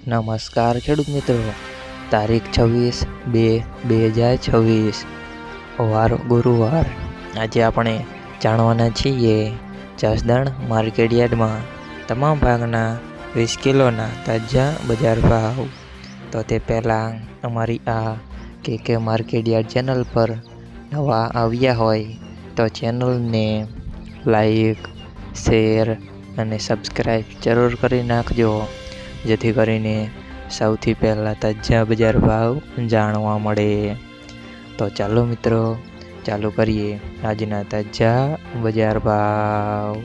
નમસ્કાર ખેડૂત મિત્રો, તારીખ 26/2/2026 વાર ગુરુવાર। આજે આપણે જાણવાના છીએ જસદણ માર્કેટયાર્ડમાં તમામ ભાગના 20 કિલોના તાજા બજાર ભાવ। તો તે પહેલાં અમારી આ કે માર્કેટયાર્ડ ચેનલ પર નવા આવ્યા હોય તો ચેનલને લાઈક, શેર અને સબસ્ક્રાઈબ જરૂર કરી નાખજો, જેથી કરીને સૌથી પહેલાં તાજા બજાર ભાવ જાણવા મળે। તો ચાલો મિત્રો, ચાલુ કરીએ આજના તાજા બજાર ભાવ।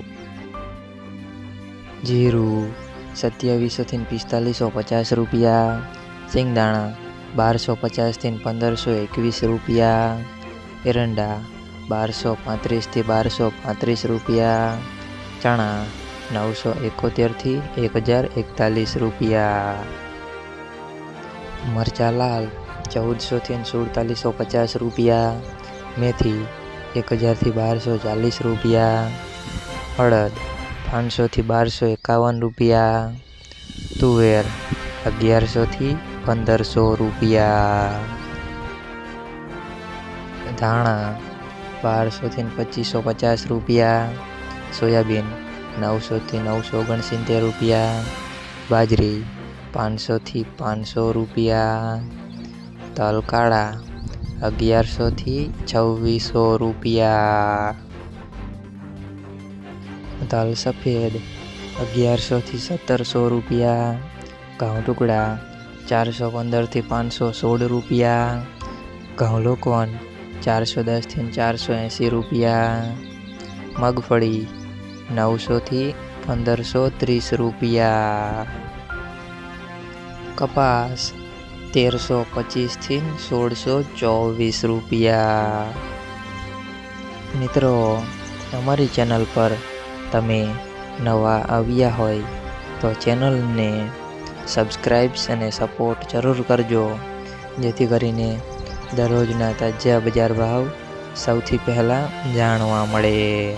જીરું 2700 થી 4550 રૂપિયા, સિંગદાણા 1250 થી 1521 રૂપિયા, એરંડા 1235 થી 1235 રૂપિયા, ચણા 971 થી 1041 રૂપિયા, મરચા લાલ 1400 થી 4750 રૂપિયા, મેથી 1000 થી 1240 રૂપિયા, અડદ 500 થી 1251 રૂપિયા, તુવેર 1100 થી 1500 રૂપિયા, ધાણા 1200 થી 2550 રૂપિયા, સોયાબીન 900 થી 969 રૂપિયા, બાજરી 500 થી 500 રૂપિયા, તલ કાળા 1100 થી 2600 રૂપિયા, તલ સફેદ 1100 થી 1700 રૂપિયા, ઘઉં ટુકડા 415 થી 516 રૂપિયા, ઘઉં લોકવન 410 થી 480 રૂપિયા, મગફળી 900 થી 1530 રૂપિયા, કપાસ 1325 થી 1624 રૂપિયા। મિત્રો, અમારી ચેનલ પર તમે નવા આવ્યા હોય તો ચેનલને સબસ્ક્રાઈબ અને સપોર્ટ જરૂર કરજો, જેથી કરીને દરરોજના તાજા બજાર ભાવ સૌથી પહેલાં જાણવા મળે।